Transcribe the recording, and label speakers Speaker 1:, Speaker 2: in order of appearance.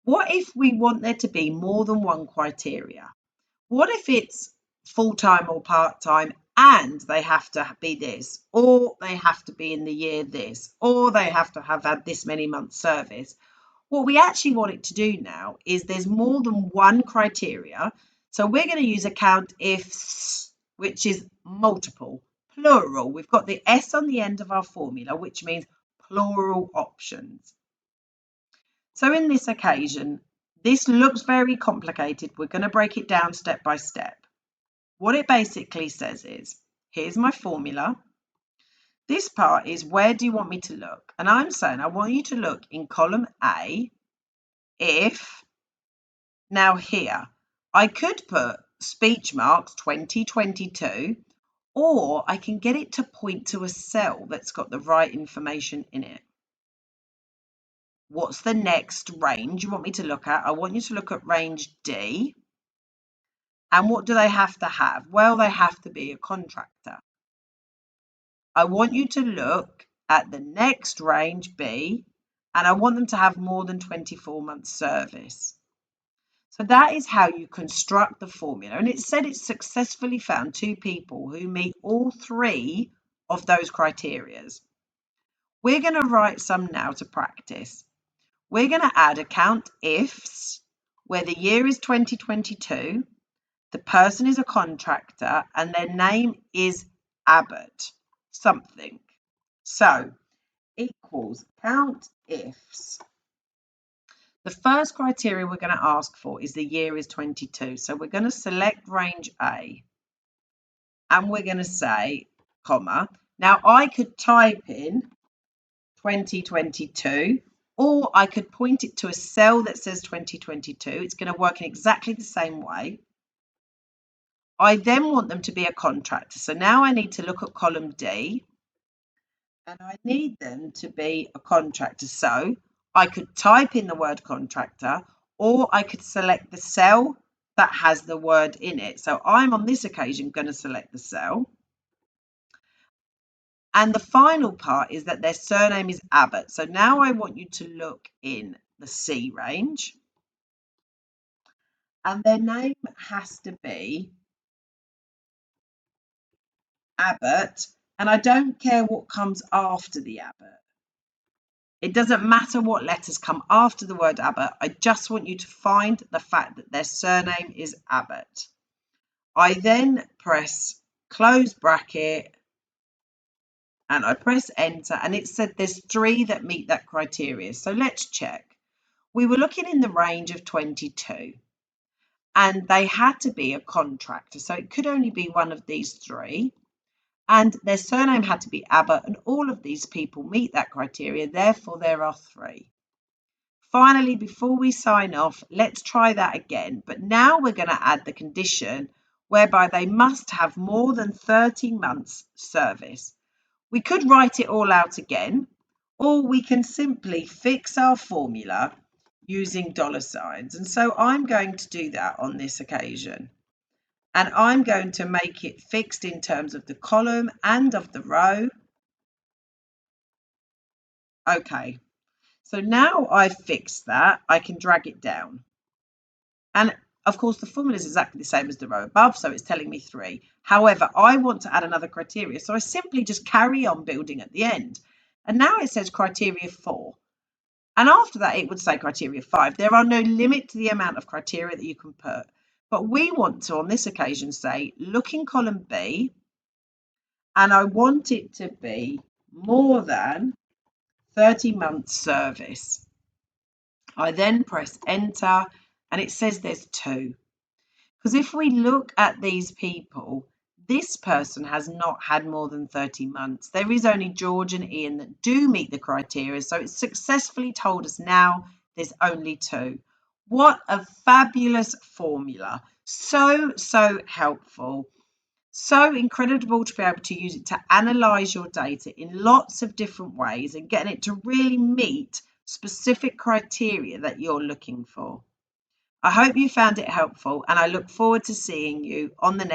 Speaker 1: What if we want there to be more than one criteria? What if it's full-time or part-time and they have to be this, or they have to be in the year this, or they have to have had this many months service? What we actually want it to do now is there's more than one criteria. So we're going to use a COUNTIFS, which is multiple, plural. We've got the S on the end of our formula, which means plural options. So in this occasion, this looks very complicated. We're going to break it down step by step. What it basically says is, here's my formula. This part is, where do you want me to look? And I'm saying I want you to look in column A if, now here, I could put speech marks 2022, or I can get it to point to a cell that's got the right information in it. What's the next range you want me to look at? I want you to look at range D. And what do they have to have? Well, they have to be a contractor. I want you to look at the next range, B, and I want them to have more than 24 months service. So that is how you construct the formula. And it said it successfully found 2 people who meet all 3 of those criteria. We're going to write some now to practice. We're going to add a COUNTIFS where the year is 2022, the person is a contractor, and their name is Abbott something. So equals COUNTIFS. The first criteria we're going to ask for is the year is 22. So we're going to select range A and we're going to say, comma. Now I could type in 2022, or I could point it to a cell that says 2022. It's going to work in exactly the same way. I then want them to be a contractor. So now I need to look at column D and I need them to be a contractor. So I could type in the word contractor, or I could select the cell that has the word in it. So I'm on this occasion going to select the cell. And the final part is that their surname is Abbott. So now I want you to look in the C range. And their name has to be Abbott. And I don't care what comes after the Abbott. It doesn't matter what letters come after the word Abbott. I just want you to find the fact that their surname is Abbott. I then press close bracket and I press enter, and it said there's 3 that meet that criteria. So let's check. We were looking in the range of 22 and they had to be a contractor. So it could only be one of these 3. And their surname had to be Abbott, and all of these people meet that criteria, therefore there are 3. Finally, before we sign off, let's try that again, but now we're going to add the condition whereby they must have more than 30 months service. We could write it all out again, or we can simply fix our formula using $signs. And so I'm going to do that on this occasion. And I'm going to make it fixed in terms of the column and of the row. Okay, so now I've fixed that, I can drag it down. And of course, the formula is exactly the same as the row above, so it's telling me 3. However, I want to add another criteria, so I simply just carry on building at the end. And now it says criteria 4. And after that, it would say criteria 5. There are no limit to the amount of criteria that you can put. But we want to, on this occasion, say, look in column B, and I want it to be more than 30 months service. I then press enter, and it says there's 2. Because if we look at these people, this person has not had more than 30 months. There is only George and Ian that do meet the criteria, so it's successfully told us now there's only 2. What a fabulous formula. So helpful. So incredible to be able to use it to analyse your data in lots of different ways and getting it to really meet specific criteria that you're looking for. I hope you found it helpful, and I look forward to seeing you on the next